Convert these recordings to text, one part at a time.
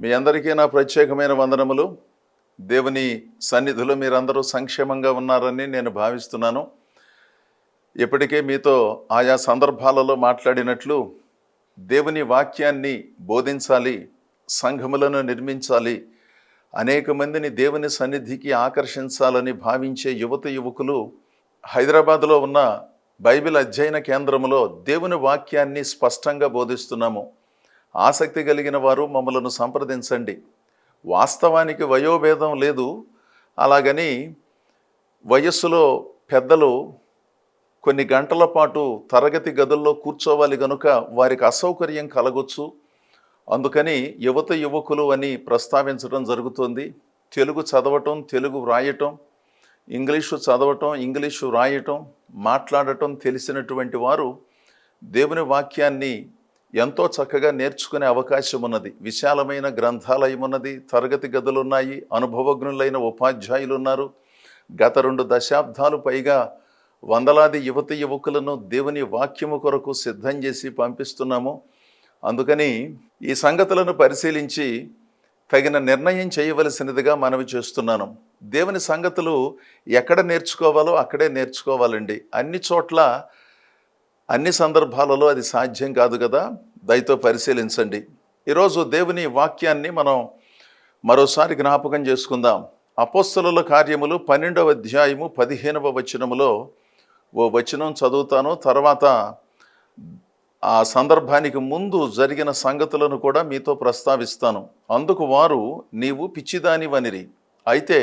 మీ అందరికీ నా ప్రత్యేకమైన వందనములు. దేవుని సన్నిధిలో మీరందరూ సంక్షేమంగా ఉన్నారని నేను భావిస్తున్నాను. ఇప్పటికే మీతో ఆయా సందర్భాలలో మాట్లాడినట్లు దేవుని వాక్యాన్ని బోధించాలి, సంఘములను నిర్మించాలి, అనేక మందిని దేవుని సన్నిధికి ఆకర్షించాలని భావించే యువకులు హైదరాబాద్లో ఉన్న బైబిల్ అధ్యయన కేంద్రములో దేవుని వాక్యాన్ని స్పష్టంగా బోధిస్తున్నాము. ఆసక్తి కలిగిన వారు మమ్మలను సంప్రదించండి. వాస్తవానికి వయోభేదం లేదు, అలాగని వయస్సులో పెద్దలు కొన్ని గంటల పాటు తరగతి గదుల్లో కూర్చోవాలి గనుక వారికి అసౌకర్యం కలగొచ్చు. అందుకని యువకులు అని ప్రస్తావించడం జరుగుతుంది. తెలుగు చదవటం, తెలుగు వ్రాయటం, ఇంగ్లీషు చదవటం, ఇంగ్లీషు వ్రాయటం, మాట్లాడటం తెలిసినటువంటి వారు దేవుని వాక్యాన్ని ఎంతో చక్కగా నేర్చుకునే అవకాశం ఉన్నది. విశాలమైన గ్రంథాలయం ఉన్నది, తరగతి గదులు ఉన్నాయి, అనుభవజ్ఞులైన ఉపాధ్యాయులు ఉన్నారు. గత 2 దశాబ్దాలు పైగా వందలాది యువకులను దేవుని వాక్యము కొరకు సిద్ధం చేసి పంపిస్తున్నాము. అందుకని ఈ సంగతులను పరిశీలించి తగిన నిర్ణయం చేయవలసినదిగా మనవి చేస్తున్నాను. దేవుని సంగతులు ఎక్కడ నేర్చుకోవాలో అక్కడే నేర్చుకోవాలండి. అన్ని చోట్ల అన్ని సందర్భాలలో అది సాధ్యం కాదు కదా. దయతో పరిశీలించండి. ఈరోజు దేవుని వాక్యాన్ని మనం మరోసారి జ్ఞాపకం చేసుకుందాం. అపోస్తలుల కార్యములు 12వ అధ్యాయము 15వ వచనములో ఓ వచనం చదువుతాను. తర్వాత ఆ సందర్భానికి ముందు జరిగిన సంగతులను కూడా మీతో ప్రస్తావిస్తాను. అందుకు వారు, నీవు పిచ్చిదానివనిరి. అయితే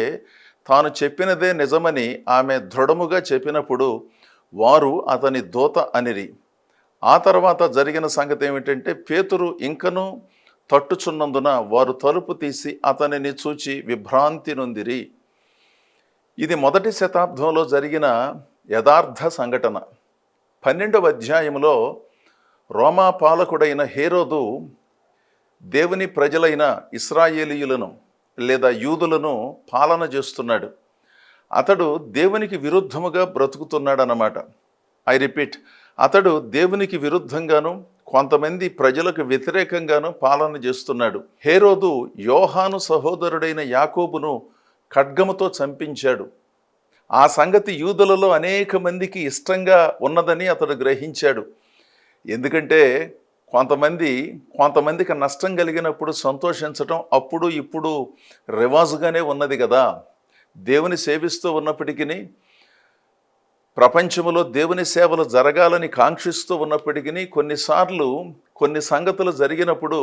తాను చెప్పినదే నిజమని ఆమె దృఢముగా చెప్పినప్పుడు వారు అతని దూత అనిరి. ఆ తర్వాత జరిగిన సంగతి ఏమిటంటే, పేతురు ఇంకనూ తట్టుచున్నందున వారు తలుపు తీసి అతనిని చూచి విభ్రాంతి నొందిరి. ఇది 1వ శతాబ్దంలో జరిగిన యథార్థ సంఘటన. 12వ అధ్యాయంలో రోమా పాలకుడైన హేరోదు దేవుని ప్రజలైన ఇశ్రాయేలీయులను లేదా యూదులను పాలన చేస్తున్నాడు. అతడు దేవునికి విరుద్ధముగా బ్రతుకుతున్నాడన్నమాట. ఐ రిపీట్, అతడు దేవునికి విరుద్ధంగాను కొంతమంది ప్రజలకు వ్యతిరేకంగాను పాలన చేస్తున్నాడు. హేరోదు యోహాను సహోదరుడైన యాకోబును ఖడ్గముతో చంపించాడు. ఆ సంగతి యూదులలో అనేక మందికి ఇష్టంగా ఉన్నదని అతడు గ్రహించాడు. ఎందుకంటే కొంతమందికి నష్టం కలిగినప్పుడు సంతోషించటం అప్పుడు ఇప్పుడు రివాజుగానే ఉన్నది కదా. దేవుని సేవిస్తూ ఉన్నప్పటికీ, ప్రపంచంలో దేవుని సేవలు జరగాలని కాంక్షిస్తూ ఉన్నప్పటికీ కొన్నిసార్లు కొన్ని సంగతులు జరిగినప్పుడు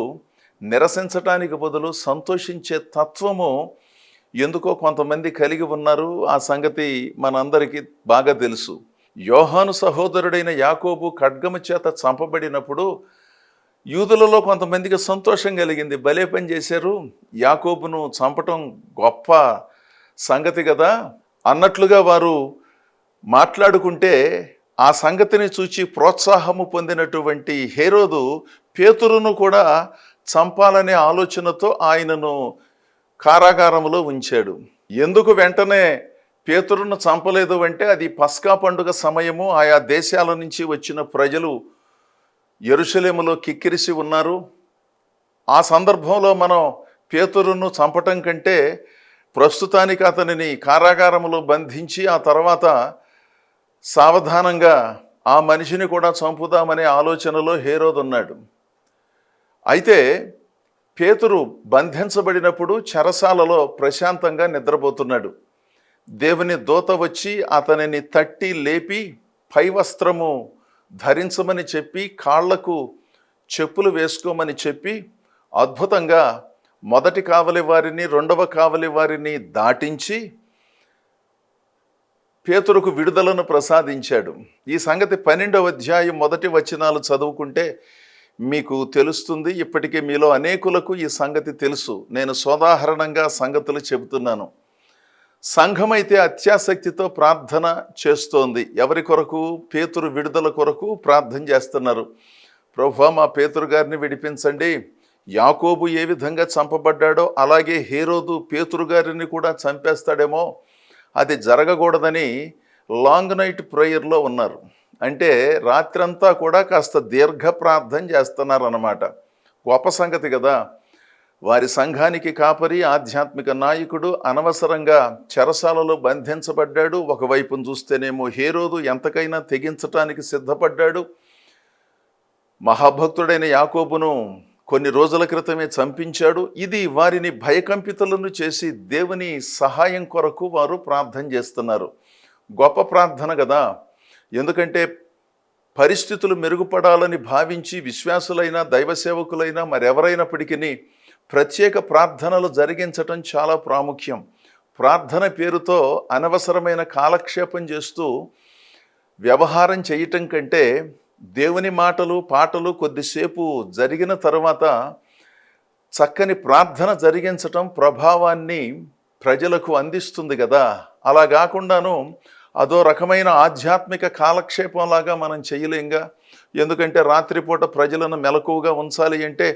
నిరసించటానికి బదులు సంతోషించే తత్వము ఎందుకో కొంతమంది కలిగి ఉన్నారు. ఆ సంగతి మనందరికీ బాగా తెలుసు. యోహాను సహోదరుడైన యాకోబు ఖడ్గము చేత చంపబడినప్పుడు యూదులలో కొంతమందికి సంతోషం కలిగింది. భలే పని చేశారు, యాకోబును చంపటం గొప్ప సంగతి కదా అన్నట్లుగా వారు మాట్లాడుకుంటే, ఆ సంగతిని చూచి ప్రోత్సాహము పొందినటువంటి హేరోదు పేతురును కూడా చంపాలనే ఆలోచనతో ఆయనను కారాగారంలో ఉంచాడు. ఎందుకు వెంటనే పేతురును చంపలేదు అంటే, అది పస్కా పండుగ సమయము. ఆయా దేశాల నుంచి వచ్చిన ప్రజలు యెరూషలేములో కిక్కిరిసి ఉన్నారు. ఆ సందర్భంలో మనం పేతురును చంపటం కంటే ప్రస్తుతానికి అతనిని కారాగారంలో బంధించి ఆ తర్వాత సావధానంగా ఆ మనిషిని కూడా చంపుదామనే ఆలోచనలో హేరోదు ఉన్నాడు. అయితే పేతురు బంధించబడినప్పుడు చెరసాలలో ప్రశాంతంగా నిద్రపోతున్నాడు. దేవుని దూత వచ్చి అతనిని తట్టి లేపి పై వస్త్రము ధరించమని చెప్పి కాళ్లకు చెప్పులు వేసుకోమని చెప్పి అద్భుతంగా మొదటి కావలి వారిని 2వ కావలి వారిని దాటించి పేతురుకు విడుదలను ప్రసాదించాడు. ఈ సంగతి 12వ అధ్యాయం 1 వచనాలు చదువుకుంటే మీకు తెలుస్తుంది. ఇప్పటికే మీలో అనేకులకు ఈ సంగతి తెలుసు. నేను సోదాహరణంగా సంగతులు చెబుతున్నాను. సంఘమైతే అత్యాసక్తితో ప్రార్థన చేస్తోంది. ఎవరి కొరకు? పేతురు విడుదల కొరకు ప్రార్థన చేస్తున్నారు. ప్రభువా, మా పేతురు గారిని విడిపించండి. యాకోబు ఏ విధంగా చంపబడ్డాడో అలాగే హేరోదు పేతురు గారిని కూడా చంపేస్తాడేమో, అది జరగకూడదని లాంగ్ నైట్ ప్రేయర్లో ఉన్నారు. అంటే రాత్రంతా కూడా కాస్త దీర్ఘ ప్రార్థన చేస్తున్నారు అన్నమాట. గొప్ప సంగతి కదా. వారి సంఘానికి కాపరి, ఆధ్యాత్మిక నాయకుడు, అనవసరంగా చెరసాలలో బంధించబడ్డాడు. ఒకవైపును చూస్తేనేమో హేరోదు ఎంతకైనా తెగించటానికి సిద్ధపడ్డాడు. మహాభక్తుడైన యాకోబును కొన్ని రోజుల క్రితమే చంపించాడు. ఇది వారిని భయకంపితులను చేసి దేవుని సహాయం కొరకు వారు ప్రార్థన చేస్తున్నారు. గొప్ప ప్రార్థన కదా. ఎందుకంటే పరిస్థితులు మెరుగుపడాలని భావించి విశ్వాసులైన దైవ సేవకులైనా మరెవరైనప్పటికీ ప్రత్యేక ప్రార్థనలు జరిగించటం చాలా ప్రాముఖ్యం. ప్రార్థన పేరుతో అనవసరమైన కాలక్షేపం చేస్తూ వ్యవహారం చేయటం కంటే దేవుని మాటలు పాటలు కొద్దిసేపు జరిగిన తర్వాత చక్కని ప్రార్థన జరిగించటం ప్రభావాన్ని ప్రజలకు అందిస్తుంది కదా. అలా కాకుండాను అదో రకమైన ఆధ్యాత్మిక కాలక్షేపంలాగా మనం చేయలేంగా. ఎందుకంటే రాత్రిపూట ప్రజలను మెలకువగా ఉంచాలి అంటే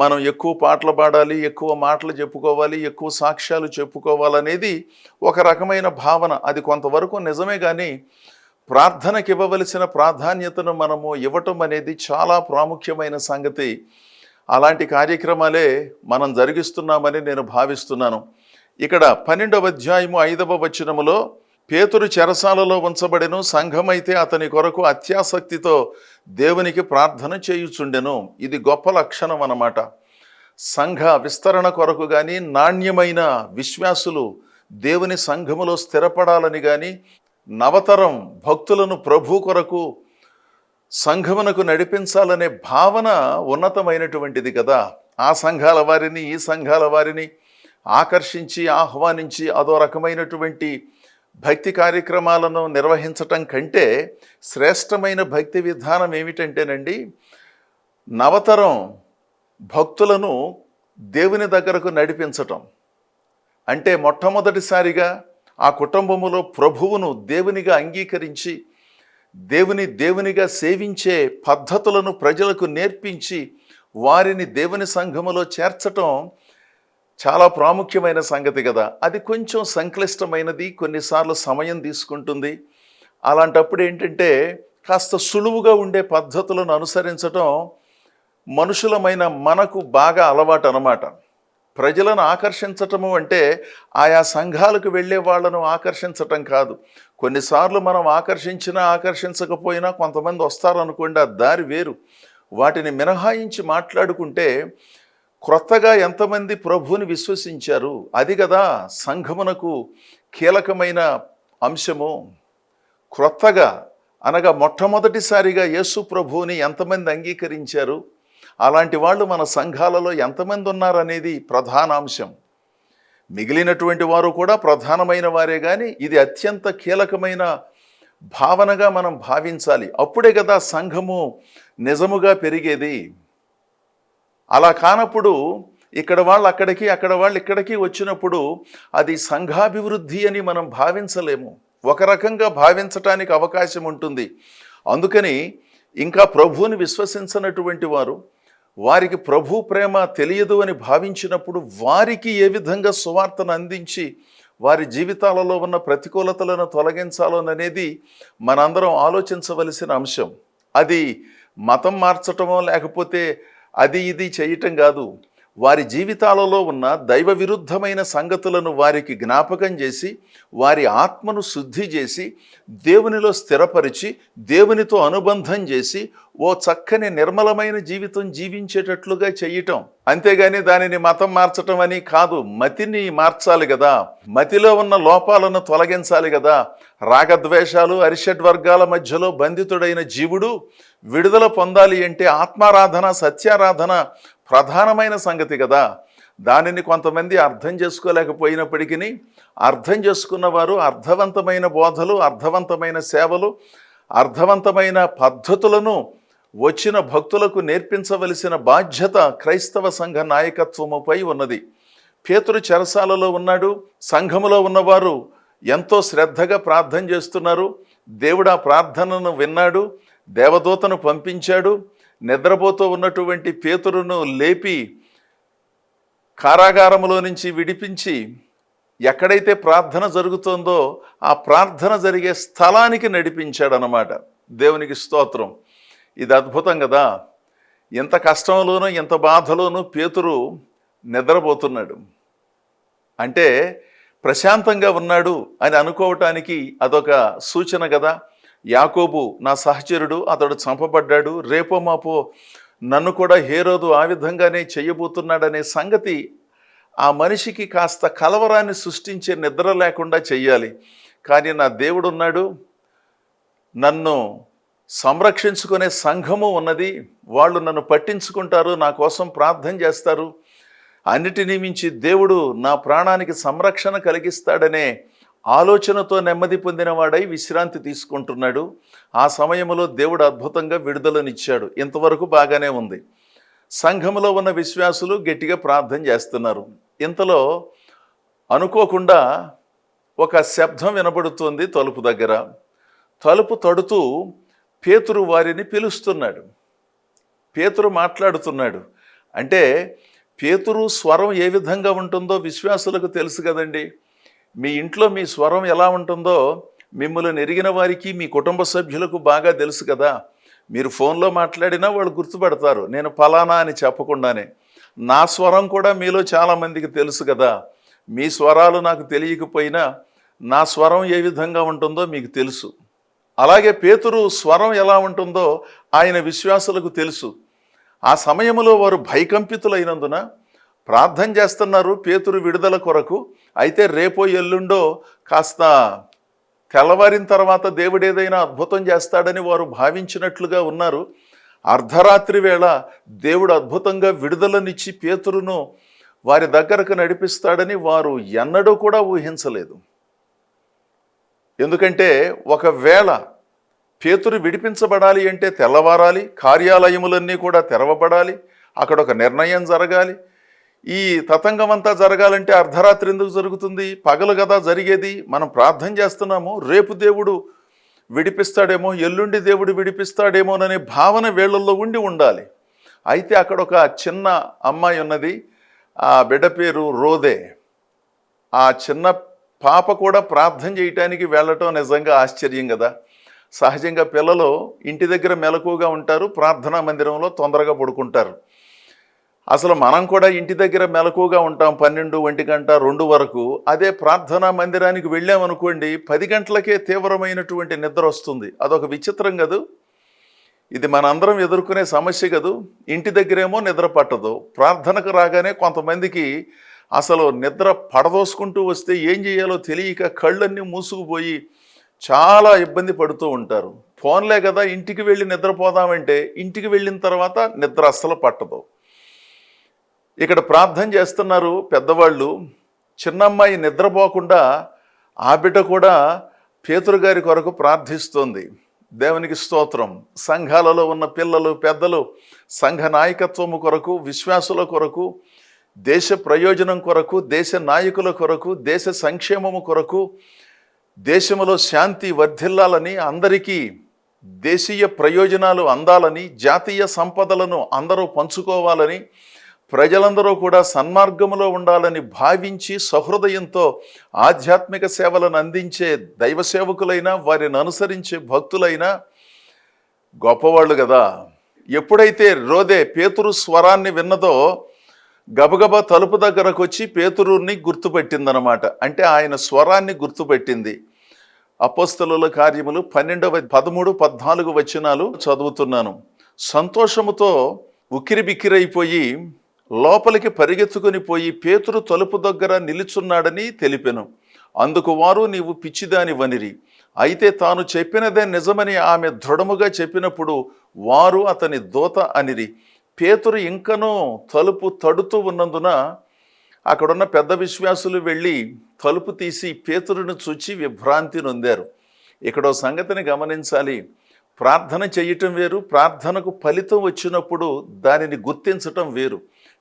మనం ఎక్కువ పాటలు పాడాలి, ఎక్కువ మాటలు చెప్పుకోవాలి, ఎక్కువ సాక్ష్యాలు చెప్పుకోవాలనేది ఒక రకమైన భావన. అది కొంతవరకు నిజమే, కానీ ప్రార్థనకి ఇవ్వవలసిన ప్రాధాన్యతను మనము ఇవ్వటం అనేది చాలా ప్రాముఖ్యమైన సంగతి. అలాంటి కార్యక్రమాలే మనం జరిగిస్తున్నామని నేను భావిస్తున్నాను. ఇక్కడ 12వ అధ్యాయము 5వ వచనములో పేతురు చెరసాలలో ఉంచబడెను, సంఘమైతే అతని కొరకు అత్యాసక్తితో దేవునికి ప్రార్థన చేయుచుండెను. ఇది గొప్ప లక్షణం అన్నమాట. సంఘ విస్తరణ కొరకు కానీ, నాణ్యమైన విశ్వాసులు దేవుని సంఘములో స్థిరపడాలని కానీ, నవతరం భక్తులను ప్రభు కొరకు సంఘమునకు నడిపించాలనే భావన ఉన్నతమైనటువంటిది కదా. ఆ సంఘాల వారిని ఈ సంఘాల వారిని ఆకర్షించి ఆహ్వానించి అదో రకమైనటువంటి భక్తి కార్యక్రమాలను నిర్వహించటం కంటే శ్రేష్టమైన భక్తి విధానం ఏమిటంటేనండి, నవతరం భక్తులను దేవుని దగ్గరకు నడిపించటం. అంటే మొట్టమొదటిసారిగా ఆ కుటుంబములో ప్రభువును దేవునిగా అంగీకరించి దేవునిగా సేవించే పద్ధతులను ప్రజలకు నేర్పించి వారిని దేవుని సంఘములో చేర్చటం చాలా ప్రాముఖ్యమైన సంగతి కదా. అది కొంచెం సంక్లిష్టమైనది, కొన్నిసార్లు సమయం తీసుకుంటుంది. అలాంటప్పుడు ఏంటంటే కాస్త సులువుగా ఉండే పద్ధతులను అనుసరించటం మనుషులమైన మనకు బాగా అలవాటు అన్నమాట. ప్రజలను ఆకర్షించటము అంటే ఆయా సంఘాలకు వెళ్ళే వాళ్ళను ఆకర్షించటం కాదు. కొన్నిసార్లు మనం ఆకర్షించినా ఆకర్షించకపోయినా కొంతమంది వస్తారనుకోండి, ఆ దారి వేరు. వాటిని మినహాయించి మాట్లాడుకుంటే క్రొత్తగా ఎంతమంది ప్రభువుని విశ్వసించారు, అది కదా సంఘమునకు కీలకమైన అంశము. క్రొత్తగా అనగా మొట్టమొదటిసారిగా యేసు ప్రభువుని ఎంతమంది అంగీకరించారు, అలాంటి వాళ్ళు మన సంఘాలలో ఎంతమంది ఉన్నారనేది ప్రధాన అంశం. మిగిలినటువంటి వారు కూడా ప్రధానమైన వారే, కానీ ఇది అత్యంత కీలకమైన భావనగా మనం భావించాలి. అప్పుడే కదా సంఘము నిజముగా పెరిగేది. అలా కానప్పుడు ఇక్కడ వాళ్ళు అక్కడికి, అక్కడ వాళ్ళు ఇక్కడికి వచ్చినప్పుడు అది సంఘాభివృద్ధి అని మనం భావించలేము. ఒక రకంగా భావించటానికి అవకాశం ఉంటుంది. అందుకని ఇంకా ప్రభువుని విశ్వసించనటువంటి వారు, వారికి ప్రభు ప్రేమ తెలియదు అని భావించినప్పుడు వారికి ఏ విధంగా సువార్తను అందించి వారి జీవితాలలో ఉన్న ప్రతికూలతలను తొలగించాలనేది మనందరం ఆలోచించవలసిన అంశం. అది మతం మార్చటమో లేకపోతే అది ఇది చేయటం కాదు. వారి జీవితాలలో ఉన్న దైవ విరుద్ధమైన సంగతులను వారికి జ్ఞాపకం చేసి వారి ఆత్మను శుద్ధి చేసి దేవునిలో స్థిరపరిచి దేవునితో అనుబంధం చేసి ఓ చక్కని నిర్మలమైన జీవితం జీవించేటట్లుగా చేయటం. అంతేగాని దానిని మతం మార్చటం అని కాదు. మతిని మార్చాలి కదా, మతిలో ఉన్న లోపాలను తొలగించాలి కదా. రాగద్వేషాలు అరిషడ్వర్గాల మధ్యలో బంధితుడైన జీవుడు విడుదల పొందాలి అంటే ఆత్మారాధన సత్యారాధన ప్రధానమైన సంగతి కదా. దానిని కొంతమంది అర్థం చేసుకోలేకపోయినప్పటికీ అర్థం చేసుకున్నవారు అర్థవంతమైన బోధలు, అర్థవంతమైన సేవలు, అర్థవంతమైన పద్ధతులను వచ్చిన భక్తులకు నేర్పించవలసిన బాధ్యత క్రైస్తవ సంఘ నాయకత్వముపై ఉన్నది. పేతురు చెరసాలలో ఉన్నాడు. సంఘములో ఉన్నవారు ఎంతో శ్రద్ధగా ప్రార్థన చేస్తున్నారు. దేవుడు ఆ ప్రార్థనను విన్నాడు, దేవదూతను పంపించాడు. నిద్రపోతూ ఉన్నటువంటి పేతురును లేపి కారాగారములో నుంచి విడిపించి ఎక్కడైతే ప్రార్థన జరుగుతుందో ఆ ప్రార్థన జరిగే స్థలానికి నడిపించాడనమాట. దేవునికి స్తోత్రం. ఇది అద్భుతం కదా. ఎంత కష్టంలోనూ ఎంత బాధలోనూ పేతురు నిద్రపోతున్నాడు. అంటే ప్రశాంతంగా ఉన్నాడు అని అనుకోవటానికి అదొక సూచన కదా. యాకోబు నా సహచరుడు, అతడు చంపబడ్డాడు, రేపో మాపో నన్ను కూడా హేరోదు ఆ విధంగానే చేయబోతున్నాడనే సంగతి ఆ మనిషికి కాస్త కలవరాన్ని సృష్టించే నిద్ర లేకుండా చెయ్యాలి. కానీ నా దేవుడు ఉన్నాడు, నన్ను సంరక్షించుకునే సంఘము ఉన్నది, వాళ్ళు నన్ను పట్టించుకుంటారు, నా కోసం ప్రార్థన చేస్తారు, అన్నిటినీ మించి దేవుడు నా ప్రాణానికి సంరక్షణ కలిగిస్తాడనే ఆలోచనతో నెమ్మది పొందినవాడై విశ్రాంతి తీసుకుంటున్నాడు. ఆ సమయంలో దేవుడు అద్భుతంగా విడుదలనిచ్చాడు. ఇంతవరకు బాగానే ఉంది. సంఘములో ఉన్న విశ్వాసులు గట్టిగా ప్రార్థన చేస్తున్నారు. ఇంతలో అనుకోకుండా ఒక శబ్దం వినబడుతుంది తలుపు దగ్గర. తలుపు తడుతూ పేతురు వారిని పిలుస్తున్నాడు. పేతురు మాట్లాడుతున్నాడు. అంటే పేతురు స్వరం ఏ విధంగా ఉంటుందో విశ్వాసులకు తెలుసు కదండి. మీ ఇంట్లో మీ స్వరం ఎలా ఉంటుందో మిమ్మల్ని ఎరిగిన వారికి, మీ కుటుంబ సభ్యులకు బాగా తెలుసు కదా. మీరు ఫోన్లో మాట్లాడినా వాళ్ళు గుర్తుపడతారు, నేను ఫలానా అని చెప్పకుండానే. నా స్వరం కూడా మీలో చాలామందికి తెలుసు కదా. మీ స్వరాలు నాకు తెలియకపోయినా నా స్వరం ఏ విధంగా ఉంటుందో మీకు తెలుసు. అలాగే పేతురు స్వరం ఎలా ఉంటుందో ఆయన విశ్వాసులకు తెలుసు. ఆ సమయంలో వారు భయకంపితులైనందున ప్రార్థన చేస్తున్నారు పేతురు విడుదల కొరకు. అయితే రేపో ఎల్లుండో కాస్త తెల్లవారిన తర్వాత దేవుడు ఏదైనా అద్భుతం చేస్తాడని వారు భావించినట్లుగా ఉన్నారు. అర్ధరాత్రి వేళ దేవుడు అద్భుతంగా విడుదలనిచ్చి పేతురును వారి దగ్గరకు నడిపిస్తాడని వారు ఎన్నడూ కూడా ఊహించలేదు. ఎందుకంటే ఒకవేళ పేతురు విడిపించబడాలి అంటే తెల్లవారాలి, కార్యాలయములన్నీ కూడా తెరవబడాలి, అక్కడ ఒక నిర్ణయం జరగాలి. ఈ తతంగం అంతా జరగాలంటే అర్ధరాత్రి ఎందుకు జరుగుతుంది? పగలు కదా జరిగేది. మనం ప్రార్థన చేస్తున్నాము, రేపు దేవుడు విడిపిస్తాడేమో, ఎల్లుండి దేవుడు విడిపిస్తాడేమోననే భావన వీళ్ళల్లో ఉండాలి. అయితే అక్కడ ఒక చిన్న అమ్మాయి ఉన్నది, ఆ బిడ్డ పేరు రోదే. ఆ చిన్న పాప కూడా ప్రార్థన చేయటానికి వెళ్ళటం నిజంగా ఆశ్చర్యం కదా. సహజంగా పిల్లలు ఇంటి దగ్గర మెలకుగా ఉంటారు, ప్రార్థనా మందిరంలో తొందరగా పడుకుంటారు. అసలు మనం కూడా ఇంటి దగ్గర మెలకుగా ఉంటాం 12, 1 గంట, 2 వరకు. అదే ప్రార్థనా మందిరానికి వెళ్ళామనుకోండి 10 గంటలకే తీవ్రమైనటువంటి నిద్ర వస్తుంది. అదొక విచిత్రం కదూ. ఇది మనందరం ఎదుర్కొనే సమస్య కదూ. ఇంటి దగ్గరేమో నిద్ర పట్టదు, ప్రార్థనకు రాగానే కొంతమందికి అసలు నిద్ర పడదోసుకుంటూ వస్తే ఏం చేయాలో తెలియక కళ్ళన్నీ మూసుకుపోయి చాలా ఇబ్బంది పడుతూ ఉంటారు. ఫోన్లే కదా, ఇంటికి వెళ్ళి నిద్రపోదామంటే ఇంటికి వెళ్ళిన తర్వాత నిద్ర అస్సలు పట్టదు. ఇక్కడ ప్రార్థన చేస్తున్నారు పెద్దవాళ్ళు. చిన్నమ్మాయి నిద్రపోకుండా ఆ బిడ్డ కూడా పేతురు గారి కొరకు ప్రార్థిస్తోంది. దేవునికి స్తోత్రం. సంఘాలలో ఉన్న పిల్లలు, పెద్దలు సంఘ నాయకత్వము కొరకు, విశ్వాసుల కొరకు, దేశ ప్రయోజనం కొరకు, దేశ నాయకుల కొరకు, దేశ సంక్షేమము కొరకు, దేశంలో శాంతి వర్ధిల్లాలని, అందరికీ దేశీయ ప్రయోజనాలు అందాలని, జాతీయ సంపదలను అందరూ పంచుకోవాలని, ప్రజలందరూ కూడా సన్మార్గములో ఉండాలని భావించి సహృదయంతో ఆధ్యాత్మిక సేవలను అందించే దైవ సేవకులైనా, వారిని అనుసరించే భక్తులైనా గొప్పవాళ్ళు కదా. ఎప్పుడైతే రోదే పేతురు స్వరాన్ని విన్నదో గబగబా తలుపు దగ్గరకు వచ్చి పేతురుని గుర్తుపెట్టిందనమాట. అంటే ఆయన స్వరాన్ని గుర్తుపెట్టింది. అపోస్తలుల కార్యములు 12వ 13, 14 వచనాలు చదువుతున్నాను. సంతోషముతో ఉక్కిరిబిక్కిరైపోయి లోపలికి పరిగెత్తుకుని పోయి పేతురు తలుపు దగ్గర నిలుచున్నాడని తెలిపెను. అందుకు వారు, నీవు పిచ్చిదానివనిరి. అయితే తాను చెప్పినదే నిజమని ఆమె దృఢముగా చెప్పినప్పుడు వారు అతని దూత అనిరి. పేతురు ఇంకనూ తలుపు తడుతూ ఉన్నందున అక్కడున్న పెద్ద విశ్వాసులు వెళ్ళి తలుపు తీసి పేతురును చూచి విభ్రాంతి నొందారు. ఇక్కడో సంగతిని గమనించాలి. ప్రార్థన చేయటం వేరు, ప్రార్థనకు ఫలితం వచ్చినప్పుడు దానిని గుర్తించటం వేరు.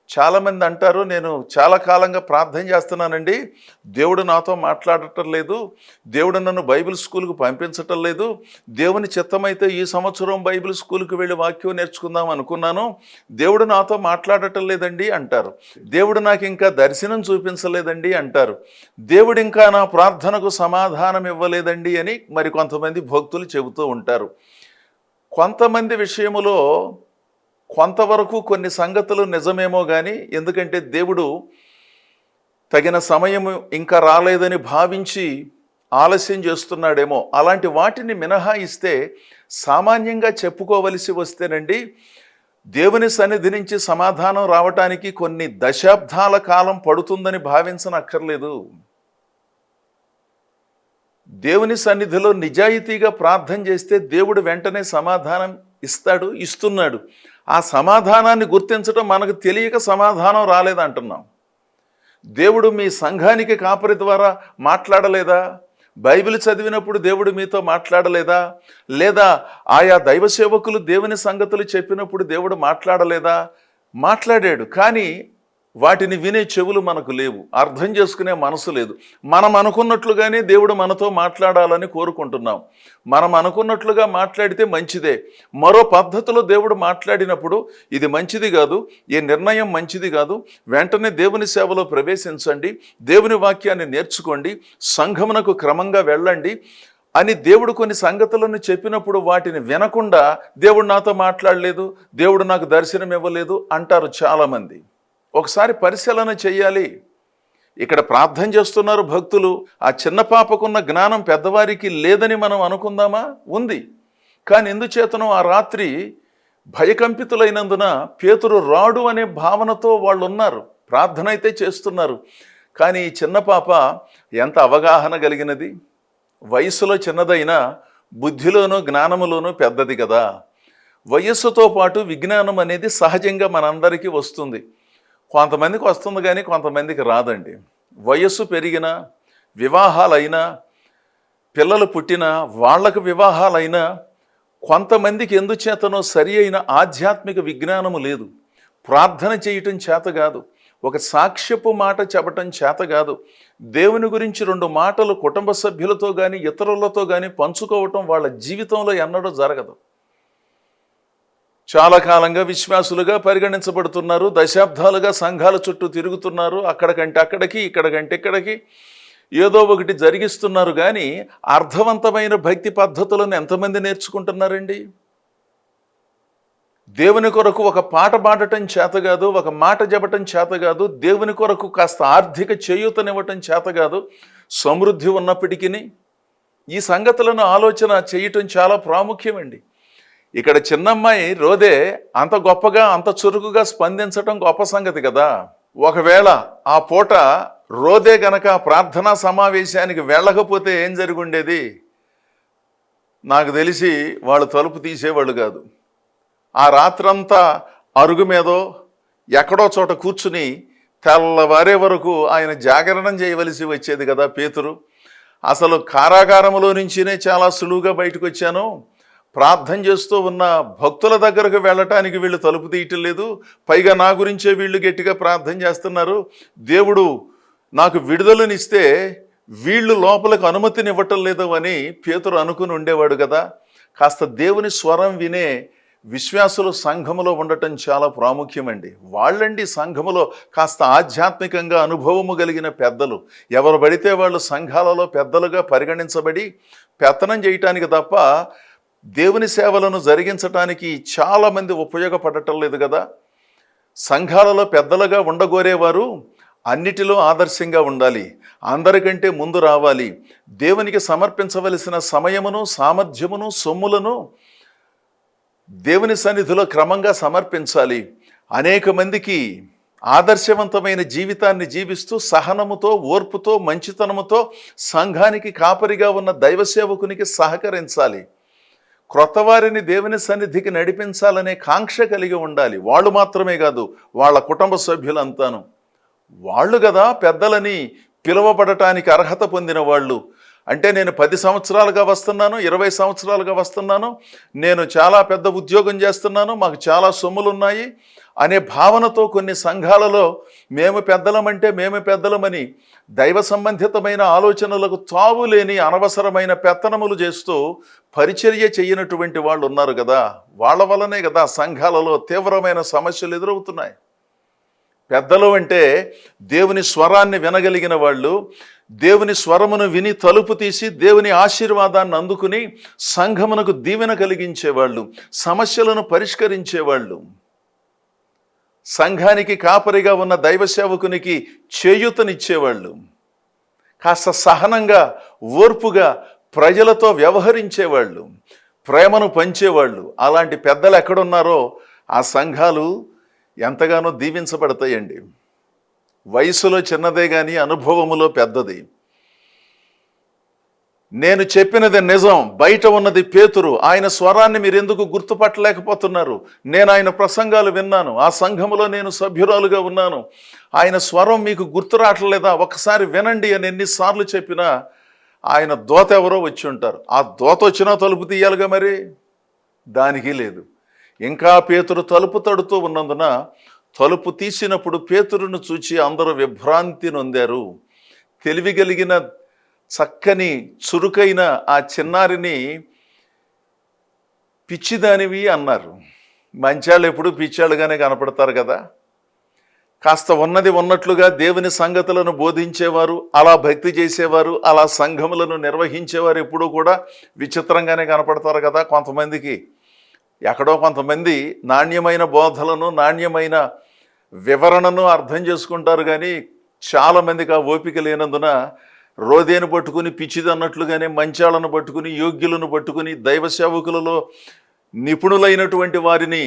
చాలామంది అంటారు, నేను చాలా కాలంగా ప్రార్థన చేస్తున్నానండి, దేవుడు నాతో మాట్లాడటం లేదు, దేవుడు నన్ను బైబిల్ స్కూల్కి పంపించటం లేదు, దేవుని చిత్తమైతే ఈ సంవత్సరం బైబిల్ స్కూల్కి వెళ్ళి వాక్యం నేర్చుకుందాం అనుకున్నాను, దేవుడు నాతో మాట్లాడటం లేదండి అంటారు. దేవుడు నాకు ఇంకా దర్శనం చూపించలేదండి అంటారు. దేవుడు ఇంకా నా ప్రార్థనకు సమాధానం ఇవ్వలేదండి అని మరి కొంతమంది భక్తులు చెబుతూ ఉంటారు. కొంతమంది విషయములో కొంతవరకు కొన్ని సంగతులు నిజమేమో కానీ, ఎందుకంటే దేవుడు తగిన సమయం ఇంకా రాలేదని భావించి ఆలస్యం చేస్తున్నాడేమో. అలాంటి వాటిని మినహాయిస్తే సామాన్యంగా చెప్పుకోవలసి వస్తేనండి, దేవుని సన్నిధి నుంచి సమాధానం రావటానికి కొన్ని దశాబ్దాల కాలం పడుతుందని భావించనక్కర్లేదు. దేవుని సన్నిధిలో నిజాయితీగా ప్రార్థన చేస్తే దేవుడు వెంటనే సమాధానం ఇస్తున్నాడు. ఆ సమాధానాన్ని గుర్తించడం మనకు తెలియక సమాధానం రాలేదంటున్నాం. దేవుడు మీ సంఘానికి కాపరి ద్వారా మాట్లాడలేదా? బైబిల్ చదివినప్పుడు దేవుడు మీతో మాట్లాడలేదా? లేదా ఆయా దైవ సేవకులు దేవుని సంగతులు చెప్పినప్పుడు దేవుడు మాట్లాడలేదా? మాట్లాడాడు. కానీ వాటిని వినే చెవులు మనకు లేవు, అర్థం చేసుకునే మనసు లేదు. మనం అనుకున్నట్లుగానే దేవుడు మనతో మాట్లాడాలని కోరుకుంటున్నాం. మనం అనుకున్నట్లుగా మాట్లాడితే మంచిదే. మరో పద్ధతిలో దేవుడు మాట్లాడినప్పుడు ఇది మంచిది కాదు, ఈ నిర్ణయం మంచిది కాదు, వెంటనే దేవుని సేవలో ప్రవేశించండి, దేవుని వాక్యాన్ని నేర్చుకోండి, సంఘమునకు క్రమంగా వెళ్ళండి అని దేవుడు కొన్ని సంగతులను చెప్పినప్పుడు వాటిని వినకుండా దేవుడు నాతో మాట్లాడలేదు, దేవుడు నాకు దర్శనం ఇవ్వలేదు అంటారు చాలామంది. ఒకసారి పరిశీలన చెయ్యాలి. ఇక్కడ ప్రార్థన చేస్తున్నారు భక్తులు. ఆ చిన్న పాపకున్న జ్ఞానం పెద్దవారికి లేదని మనం అనుకుందామా? ఉంది. కానీ ఎందుచేతనో ఆ రాత్రి భయకంపితులైనందున పేతురు రాడు అనే భావనతో వాళ్ళు ఉన్నారు. ప్రార్థన అయితే చేస్తున్నారు. కానీ ఈ చిన్న పాప ఎంత అవగాహన కలిగినది, వయసులో చిన్నదైనా బుద్ధిలోనూ జ్ఞానములోనూ పెద్దది కదా. వయస్సుతో పాటు విజ్ఞానం అనేది సహజంగా మనందరికీ వస్తుంది. కొంతమందికి వస్తుంది కానీ కొంతమందికి రాదండి. వయస్సు పెరిగినా, వివాహాలైనా, పిల్లలు పుట్టినా, వాళ్లకు వివాహాలైనా కొంతమందికి ఎందుచేతనో సరి అయిన ఆధ్యాత్మిక విజ్ఞానము లేదు. ప్రార్థన చేయటం చేత కాదు, ఒక సాక్ష్యపు మాట చెప్పటం చేత కాదు, దేవుని గురించి 2 మాటలు కుటుంబ సభ్యులతో కానీ ఇతరులతో కానీ పంచుకోవటం వాళ్ళ జీవితంలో ఎన్నడూ జరగదు. చాలా కాలంగా విశ్వాసులుగా పరిగణించబడుతున్నారు, దశాబ్దాలుగా సంఘాల చుట్టూ తిరుగుతున్నారు, అక్కడికంటే అక్కడికి, ఇక్కడికంటే ఇక్కడికి ఏదో ఒకటి జరిగిస్తున్నారు. కానీ అర్థవంతమైన భక్తి పద్ధతులను ఎంతమంది నేర్చుకుంటున్నారండి? దేవుని కొరకు ఒక పాట పాడటం చేత కాదు, ఒక మాట చెప్పటం చేత కాదు, దేవుని కొరకు కాస్త ఆర్థిక చేయూతనివ్వటం చేత కాదు, సమృద్ధి ఉన్నప్పటికీ ఈ సంగతులను ఆలోచన చేయటం చాలా ప్రాముఖ్యమండి. ఇక్కడ చిన్నమ్మాయి రోదే అంత గొప్పగా, అంత చురుకుగా స్పందించటం గొప్ప సంగతి కదా. ఒకవేళ ఆ పూట రోదే గనక ప్రార్థనా సమావేశానికి వెళ్ళకపోతే ఏం జరుగుండేది? నాకు తెలిసి వాళ్ళు తలుపు తీసేవాళ్ళు కాదు. ఆ రాత్రంతా అరుగు మీదో ఎక్కడో చోట కూర్చుని తెల్లవారే వరకు ఆయన జాగరణం చేయవలసి వచ్చేది కదా పేతురు. అసలు కారాగారంలో నుంచినే చాలా సులువుగా బయటకు వచ్చాను, ప్రార్థన చేస్తూ ఉన్న భక్తుల దగ్గరకు వెళ్ళటానికి వీళ్ళు తలుపు తీయటం లేదు, పైగా నా గురించే వీళ్ళు గట్టిగా ప్రార్థన చేస్తున్నారు, దేవుడు నాకు విడుదలనిస్తే వీళ్ళు లోపలికి అనుమతినివ్వటం లేదు అని పేతురు అనుకుని ఉండేవాడు కదా. కాస్త దేవుని స్వరం వినే విశ్వాసులు సంఘములో ఉండటం చాలా ప్రాముఖ్యమండి. వాళ్ళండి సంఘములో కాస్త ఆధ్యాత్మికంగా అనుభవము కలిగిన పెద్దలు. ఎవరు పడితే వాళ్ళు సంఘాలలో పెద్దలుగా పరిగణించబడి పెత్తనం చేయటానికి తప్ప దేవుని సేవలను జరిగించటానికి చాలామంది ఉపయోగపడటం లేదు కదా. సంఘాలలో పెద్దలుగా ఉండగోరేవారు అన్నిటిలో ఆదర్శంగా ఉండాలి, అందరికంటే ముందు రావాలి, దేవునికి సమర్పించవలసిన సమయమును, సామర్థ్యమును, సొమ్ములను దేవుని సన్నిధిలో క్రమంగా సమర్పించాలి. అనేక మందికి ఆదర్శవంతమైన జీవితాన్ని జీవిస్తూ సహనముతో, ఓర్పుతో, మంచితనముతో సంఘానికి కాపరిగా ఉన్న దైవ సేవకునికి సహకరించాలి. క్రొత్త వారిని దేవుని సన్నిధికి నడిపించాలనే కాంక్ష కలిగి ఉండాలి. వాళ్ళు మాత్రమే కాదు, వాళ్ళ కుటుంబ సభ్యులంతాను. వాళ్ళు కదా పెద్దలని పిలువబడటానికి అర్హత పొందిన వాళ్ళు. అంటే నేను 10 సంవత్సరాలుగా వస్తున్నాను, 20 సంవత్సరాలుగా వస్తున్నాను, నేను చాలా పెద్ద ఉద్యోగం చేస్తున్నాను, మాకు చాలా సొమ్ములున్నాయి అనే భావనతో కొన్ని సంఘాలలో మేము పెద్దలమంటే మేమే పెద్దలమని దైవ సంబంధితమైన ఆలోచనలకు తావులేని అనవసరమైన పెత్తనములు చేస్తూ పరిచర్య చేయనటువంటి వాళ్ళు ఉన్నారు కదా. వాళ్ళ వల్లనే కదా సంఘాలలో తీవ్రమైన సమస్యలు ఎదురవుతున్నాయి. పెద్దలు అంటే దేవుని స్వరాన్ని వినగలిగిన వాళ్ళు, దేవుని స్వరమును విని తలుపు తీసి దేవుని ఆశీర్వాదాన్ని అందుకుని సంఘమునకు దీవెన కలిగించేవాళ్ళు, సమస్యలను పరిష్కరించేవాళ్ళు. సంఘానికి కాపరిగా ఉన్న దైవ సేవకునికి చేయూతనిచ్చేవాళ్ళు, కాస్త సహనంగా ఓర్పుగా ప్రజలతో వ్యవహరించేవాళ్ళు, ప్రేమను పంచేవాళ్ళు. అలాంటి పెద్దలు ఎక్కడున్నారో ఆ సంఘాలు ఎంతగానో దీవించబడతాయండి. వయసులో చిన్నదే కానీ అనుభవములో పెద్దది. నేను చెప్పినది నిజం, బయట ఉన్నది పేతురు. ఆయన స్వరాన్ని మీరు ఎందుకు గుర్తుపట్టలేకపోతున్నారు? నేను ఆయన ప్రసంగాలు విన్నాను, ఆ సంఘములో నేను సభ్యురాలుగా ఉన్నాను. ఆయన స్వరం మీకు గుర్తు రావట్లేదా? ఒకసారి వినండి అని ఎన్నిసార్లు చెప్పినా ఆయన దోత ఎవరో వచ్చి ఉంటారు. ఆ దోత వచ్చినా తలుపు తీయాలిగా, మరి దానికి లేదు. ఇంకా పేతురు తలుపు తడుతూ ఉన్నందున తలుపు తీసినప్పుడు పేతురును చూచి అందరూ విభ్రాంతి నొందారు. తెలివి కలిగిన చక్కని చురుకైన ఆ చిన్నారిని పిచ్చిదానివి అన్నారు. మంచాళ్ళు ఎప్పుడు పిచ్చాళ్ళుగానే కనపడతారు కదా. కాస్త ఉన్నది ఉన్నట్లుగా దేవుని సంగతులను బోధించేవారు, అలా భక్తి చేసేవారు, అలా సంఘములను నిర్వహించేవారు ఎప్పుడూ కూడా విచిత్రంగానే కనపడతారు కదా. కొంతమందికి ఎక్కడో కొంతమంది నాణ్యమైన బోధలను, నాణ్యమైన వివరణను అర్థం చేసుకుంటారు, కానీ చాలామందికి ఆ ఓపిక లేనందున రోదేను పట్టుకుని పిచ్చిదన్నట్లుగానే మంచాలను పట్టుకుని, యోగ్యులను పట్టుకుని, దైవ సేవకులలో నిపుణులైనటువంటి వారిని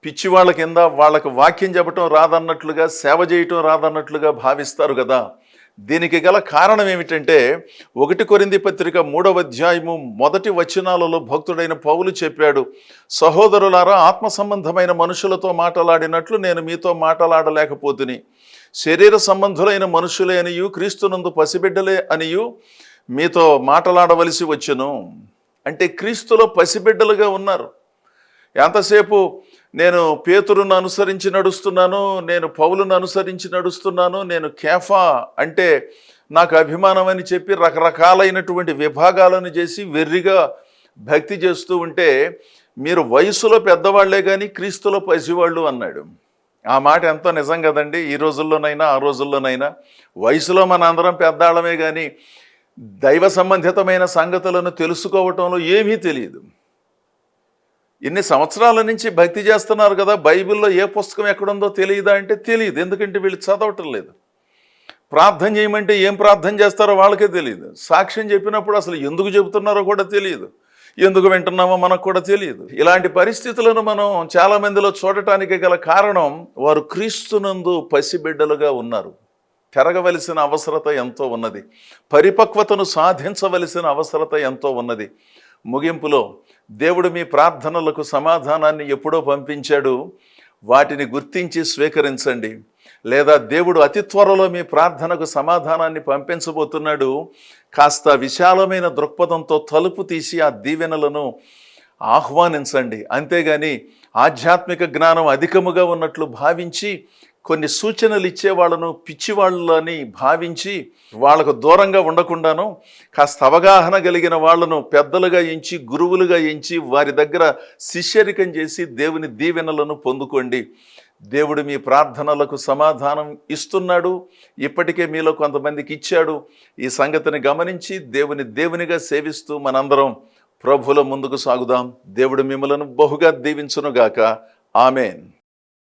పిచ్చి వాళ్ళ కింద, వాళ్ళకు వాక్యం చెప్పటం రాదన్నట్లుగా, సేవ చేయటం రాదన్నట్లుగా భావిస్తారు కదా. దీనికి గల కారణం ఏమిటంటే 1 కొరింథీ పత్రిక 3వ అధ్యాయము 1 వచనాలలో భక్తుడైన పౌలు చెప్పాడు, సహోదరులారా, ఆత్మ సంబంధమైన మనుషులతో మాట్లాడినట్లు నేను మీతో మాట్లాడలేకపోతుని, శరీర సంబంధులైన మనుషులే అనియు క్రీస్తునందు పసిబిడ్డలే అనియు మీతో మాట్లాడవలసి వచ్చును. అంటే క్రీస్తులో పసిబిడ్డలుగా ఉన్నారు. ఎంతసేపు నేను పేతురును అనుసరించి నడుస్తున్నాను, నేను పౌలును అనుసరించి నడుస్తున్నాను, నేను కేఫా అంటే నాకు అభిమానం అని చెప్పి రకరకాలైనటువంటి విభాగాలను చేసి వెర్రిగా భక్తి చేస్తూ ఉంటే మీరు వయసులో పెద్దవాళ్లే కానీ క్రీస్తులో పసివాళ్ళు అన్నాడు. ఆ మాట ఎంతో నిజం కదండి. ఈ రోజుల్లోనైనా ఆ రోజుల్లోనైనా వయసులో మన అందరం పెద్దాళ్ళమే కానీ దైవ సంబంధితమైన సంగతులను తెలుసుకోవటంలో ఏమీ తెలియదు. ఇన్ని సంవత్సరాల నుంచి భక్తి చేస్తున్నారు కదా, బైబిల్లో ఏ పుస్తకం ఎక్కడుందో తెలియదా అంటే తెలియదు. ఎందుకంటే వీళ్ళు చదవటం లేదు. ప్రార్థన చేయమంటే ఏం ప్రార్థన చేస్తారో వాళ్ళకే తెలియదు. సాక్ష్యం చెప్పినప్పుడు అసలు ఎందుకు చెబుతున్నారో కూడా తెలియదు, ఎందుకు వింటున్నామో మనకు కూడా తెలియదు. ఇలాంటి పరిస్థితులను మనం చాలామందిలో చూడటానికి గల కారణం వారు క్రీస్తునందు పసిబిడ్డలుగా ఉన్నారు. పెరగవలసిన అవసరత ఎంతో ఉన్నది, పరిపక్వతను సాధించవలసిన అవసరత ఎంతో ఉన్నది. ముగింపులో దేవుడు మీ ప్రార్థనలకు సమాధానాన్ని ఎప్పుడో పంపించాడు, వాటిని గుర్తించి స్వీకరించండి. లేదా దేవుడు అతి త్వరలో మీ ప్రార్థనకు సమాధానాన్ని పంపించబోతున్నాడు. కాస్త విశాలమైన దృక్పథంతో తలుపు తీసి ఆ దీవెనలను ఆహ్వానించండి. అంతేగాని ఆధ్యాత్మిక జ్ఞానం అధికముగా ఉన్నట్లు భావించి కొన్ని సూచనలు ఇచ్చేవాళ్ళను పిచ్చివాళ్ళని భావించి వాళ్ళకు దూరంగా ఉండకుండాను కాస్త అవగాహన కలిగిన వాళ్లను పెద్దలుగా ఎంచి, గురువులుగా ఎంచి వారి దగ్గర శిష్యరికం చేసి దేవుని దీవెనలను పొందుకోండి. దేవుడు మీ ప్రార్థనలకు సమాధానం ఇస్తున్నాడు. ఇప్పటికే మీలో కొంతమందికి ఇచ్చాడు. ఈ సంగతిని గమనించి దేవునిగా సేవిస్తూ మనందరం ప్రభువుల ముందుకు సాగుదాం. దేవుడు మిమ్మలను బహుగా దీవించునుగాక. ఆమేన్.